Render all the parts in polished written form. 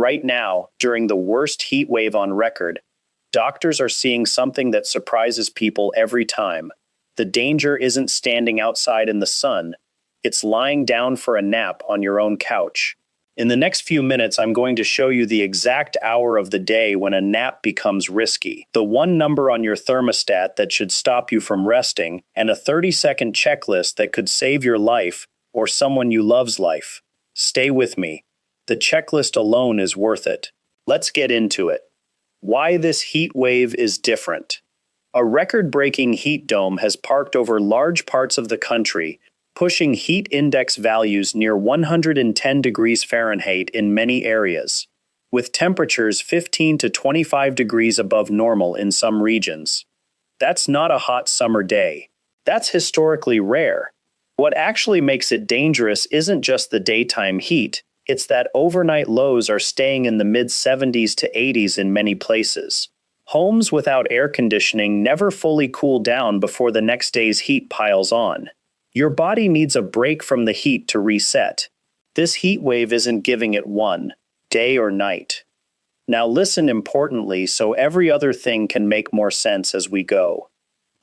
Right now, during the worst heat wave on record, doctors are seeing something that surprises people every time. The danger isn't standing outside in the sun, it's lying down for a nap on your own couch. In the next few minutes, I'm going to show you the exact hour of the day when a nap becomes risky, the one number on your thermostat that should stop you from resting, and a 30-second checklist that could save your life or someone you love's life. Stay with me. The checklist alone is worth it. Let's get into it. Why this heat wave is different. A record-breaking heat dome has parked over large parts of the country, pushing heat index values near 110 degrees Fahrenheit in many areas, with temperatures 15 to 25 degrees above normal in some regions. That's not a hot summer day. That's historically rare. What actually makes it dangerous isn't just the daytime heat, it's that overnight lows are staying in the mid-70s to 80s in many places. Homes without air conditioning never fully cool down before the next day's heat piles on. Your body needs a break from the heat to reset. This heat wave isn't giving it one, day or night. Now listen importantly so every other thing can make more sense as we go.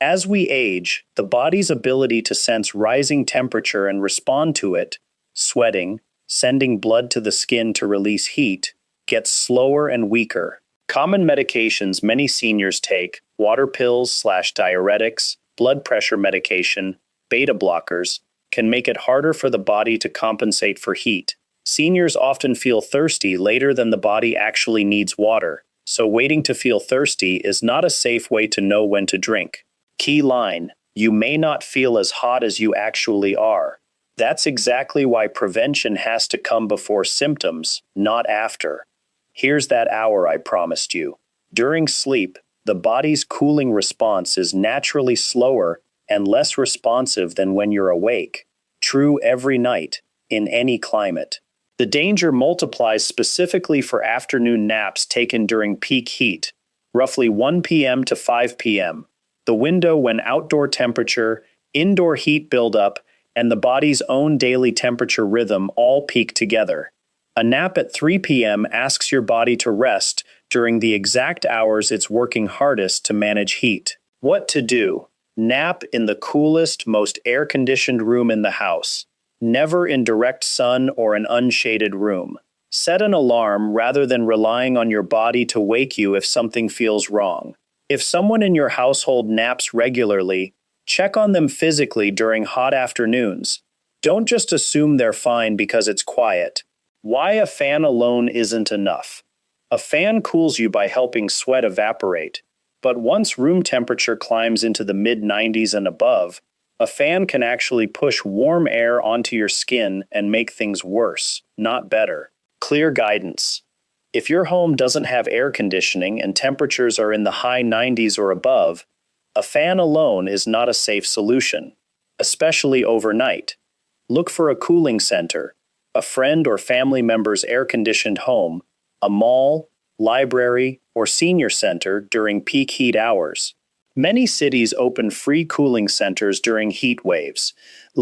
As we age, the body's ability to sense rising temperature and respond to it, sweating, sending blood to the skin to release heat, gets slower and weaker. Common medications many seniors take, water pills/diuretics, blood pressure medication, beta blockers, can make it harder for the body to compensate for heat. Seniors often feel thirsty later than the body actually needs water, so waiting to feel thirsty is not a safe way to know when to drink. Key line: you may not feel as hot as you actually are. That's exactly why prevention has to come before symptoms, not after. Here's that hour I promised you. During sleep, the body's cooling response is naturally slower and less responsive than when you're awake. True every night, in any climate. The danger multiplies specifically for afternoon naps taken during peak heat, roughly 1 p.m. to 5 p.m., the window when outdoor temperature, indoor heat buildup, and the body's own daily temperature rhythm all peak together. A nap at 3 p.m. asks your body to rest during the exact hours it's working hardest to manage heat. What to do? Nap in the coolest, most air-conditioned room in the house. Never in direct sun or an unshaded room. Set an alarm rather than relying on your body to wake you if something feels wrong. If someone in your household naps regularly, check on them physically during hot afternoons. Don't just assume they're fine because it's quiet. Why a fan alone isn't enough. A fan cools you by helping sweat evaporate. But once room temperature climbs into the mid-90s and above, a fan can actually push warm air onto your skin and make things worse, not better. Clear guidance. If your home doesn't have air conditioning and temperatures are in the high 90s or above, a fan alone is not a safe solution, especially overnight. Look for a cooling center, a friend or family member's air-conditioned home, a mall, library, or senior center during peak heat hours. Many cities open free cooling centers during heat waves.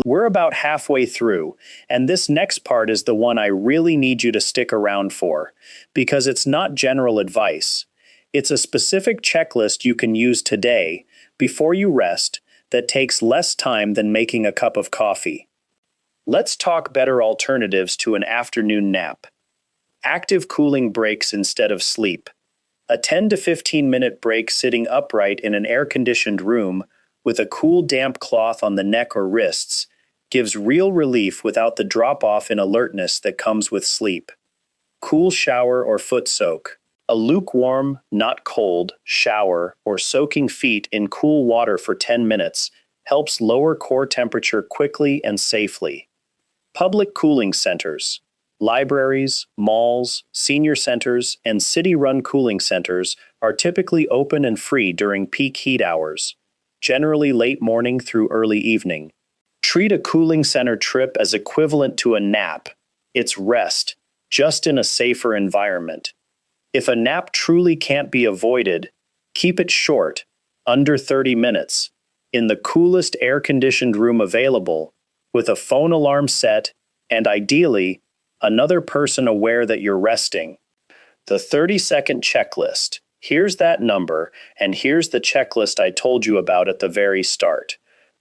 We're about halfway through, and this next part is the one I really need you to stick around for, because it's not general advice. It's a specific checklist you can use today, before you rest, that takes less time than making a cup of coffee. Let's talk better alternatives to an afternoon nap. Active cooling breaks instead of sleep. A 10 to 15 minute break sitting upright in an air-conditioned room with a cool damp cloth on the neck or wrists gives real relief without the drop-off in alertness that comes with sleep. Cool shower or foot soak. A lukewarm, not cold, shower or soaking feet in cool water for 10 minutes helps lower core temperature quickly and safely. Public cooling centers. Libraries, malls, senior centers, and city-run cooling centers are typically open and free during peak heat hours, generally late morning through early evening. Treat a cooling center trip as equivalent to a nap. It's rest, just in a safer environment. If a nap truly can't be avoided, keep it short, under 30 minutes, in the coolest air-conditioned room available, with a phone alarm set, and ideally, another person aware that you're resting. The 30-second checklist. Here's that number, and here's the checklist I told you about at the very start.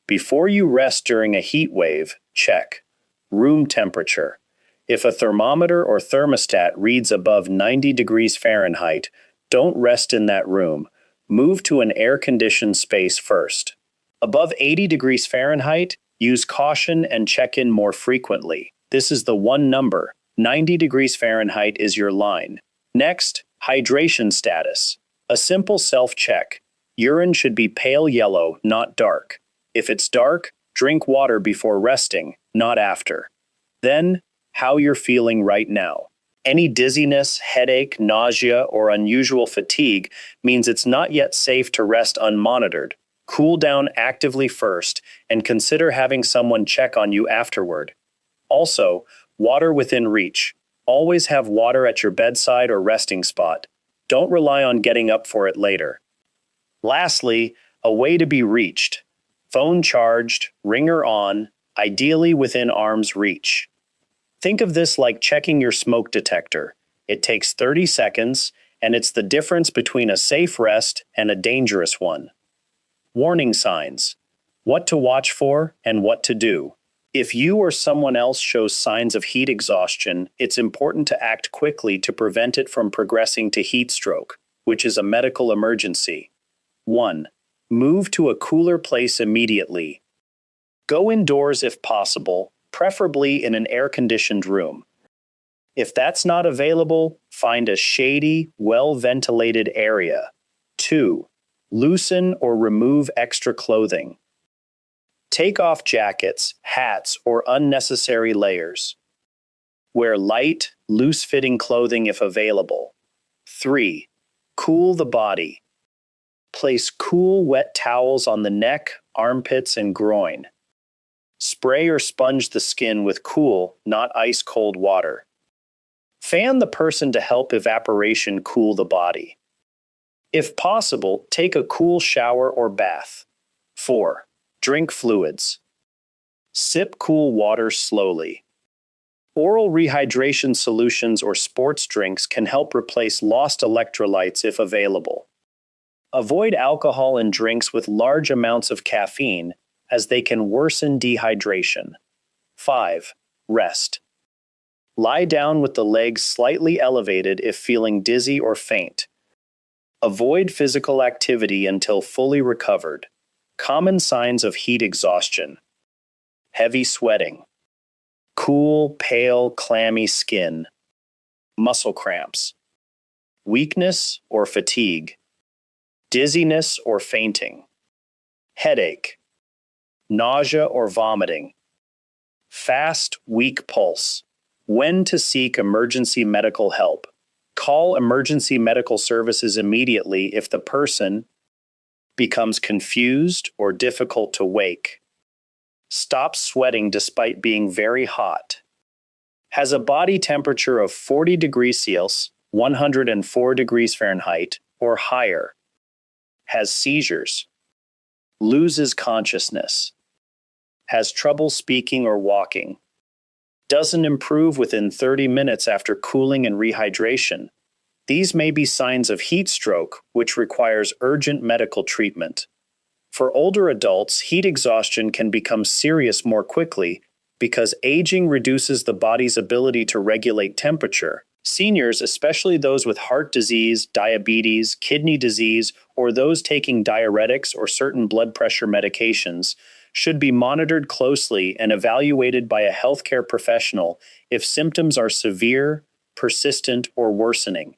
Before you rest during a heat wave, check. Room temperature. If a thermometer or thermostat reads above 90 degrees Fahrenheit, don't rest in that room. Move to an air-conditioned space first. Above 80 degrees Fahrenheit, use caution and check in more frequently. This is the one number. 90 degrees Fahrenheit is your line. Next, hydration status. A simple self-check. Urine should be pale yellow, not dark. If it's dark, drink water before resting, not after. Then, how you're feeling right now. Any dizziness, headache, nausea, or unusual fatigue means it's not yet safe to rest unmonitored. Cool down actively first, and consider having someone check on you afterward. Also, water within reach. Always have water at your bedside or resting spot. Don't rely on getting up for it later. Lastly, a way to be reached. Phone charged, ringer on, ideally within arm's reach. Think of this like checking your smoke detector. It takes 30 seconds, and it's the difference between a safe rest and a dangerous one. Warning signs. What to watch for and what to do. If you or someone else shows signs of heat exhaustion, it's important to act quickly to prevent it from progressing to heat stroke, which is a medical emergency. 1. Move to a cooler place immediately. Go indoors if possible, preferably in an air-conditioned room. If that's not available, find a shady, well-ventilated area. 2. Loosen or remove extra clothing. Take off jackets, hats, or unnecessary layers. Wear light, loose-fitting clothing if available. 3. Cool the body. Place cool, wet towels on the neck, armpits, and groin. Spray or sponge the skin with cool, not ice-cold water. Fan the person to help evaporation cool the body. If possible, take a cool shower or bath. 4. Drink fluids. Sip cool water slowly. Oral rehydration solutions or sports drinks can help replace lost electrolytes if available. Avoid alcohol in drinks with large amounts of caffeine, as they can worsen dehydration. 5. Rest. Lie down with the legs slightly elevated if feeling dizzy or faint. Avoid physical activity until fully recovered. Common signs of heat exhaustion. Heavy sweating. Cool, pale, clammy skin. Muscle cramps. Weakness or fatigue. Dizziness or fainting. Headache. Nausea or vomiting. Fast, weak pulse. When to seek emergency medical help. Call emergency medical services immediately if the person becomes confused or difficult to wake. Stop sweating despite being very hot. Has a body temperature of 40 degrees Celsius, 104 degrees Fahrenheit, or higher. Has seizures. Loses consciousness. Has trouble speaking or walking. Doesn't improve within 30 minutes after cooling and rehydration. These may be signs of heat stroke, which requires urgent medical treatment. For older adults, heat exhaustion can become serious more quickly because aging reduces the body's ability to regulate temperature. Seniors, especially those with heart disease, diabetes, kidney disease, or those taking diuretics or certain blood pressure medications, should be monitored closely and evaluated by a healthcare professional if symptoms are severe, persistent, or worsening.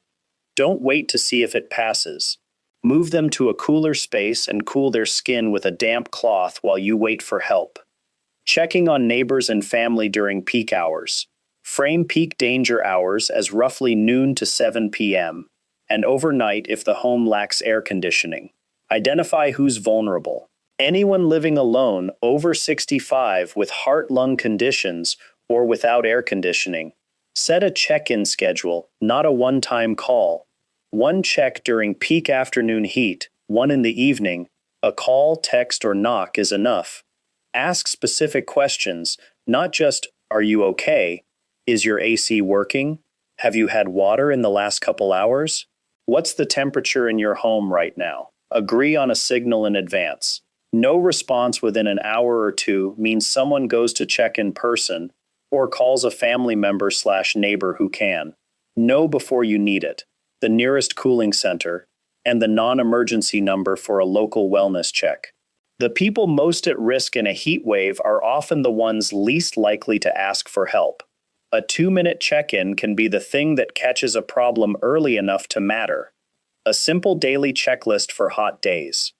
Don't wait to see if it passes. Move them to a cooler space and cool their skin with a damp cloth while you wait for help. Checking on neighbors and family during peak hours. Frame peak danger hours as roughly noon to 7 p.m., and overnight if the home lacks air conditioning. Identify who's vulnerable. Anyone living alone over 65 with heart-lung conditions or without air conditioning. Set a check-in schedule, not a one-time call. One check during peak afternoon heat, one in the evening. A call, text, or knock is enough. Ask specific questions, not just, "Are you okay?" "Is your AC working?" Have you had water in the last couple hours? What's the temperature in your home right now? Agree on a signal in advance. No response within an hour or two means someone goes to check in person or calls a family member/neighbor who can. Know before you need it, the nearest cooling center, and the non-emergency number for a local wellness check. The people most at risk in a heat wave are often the ones least likely to ask for help. A 2-minute check-in can be the thing that catches a problem early enough to matter. A simple daily checklist for hot days.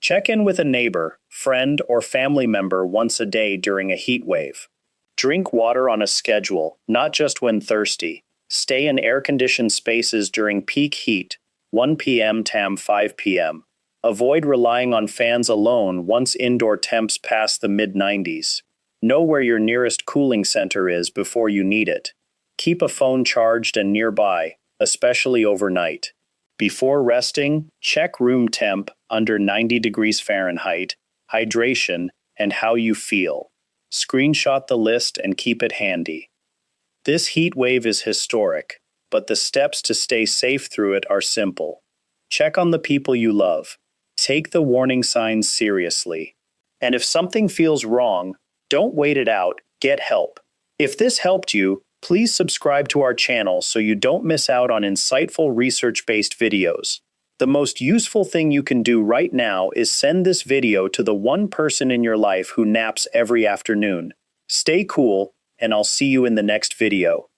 Check in with a neighbor, friend, or family member once a day during a heat wave. Drink water on a schedule, not just when thirsty. Stay in air-conditioned spaces during peak heat, 1 p.m. tam 5 p.m. Avoid relying on fans alone once indoor temps pass the mid-90s. Know where your nearest cooling center is before you need it. Keep a phone charged and nearby, especially overnight. Before resting, check room temp under 90 degrees Fahrenheit, hydration, and how you feel. Screenshot the list and keep it handy. This heat wave is historic, but the steps to stay safe through it are simple. Check on the people you love. Take the warning signs seriously. And if something feels wrong, don't wait it out, get help. If this helped you, please subscribe to our channel so you don't miss out on insightful research-based videos. The most useful thing you can do right now is send this video to the one person in your life who naps every afternoon. Stay cool, and I'll see you in the next video.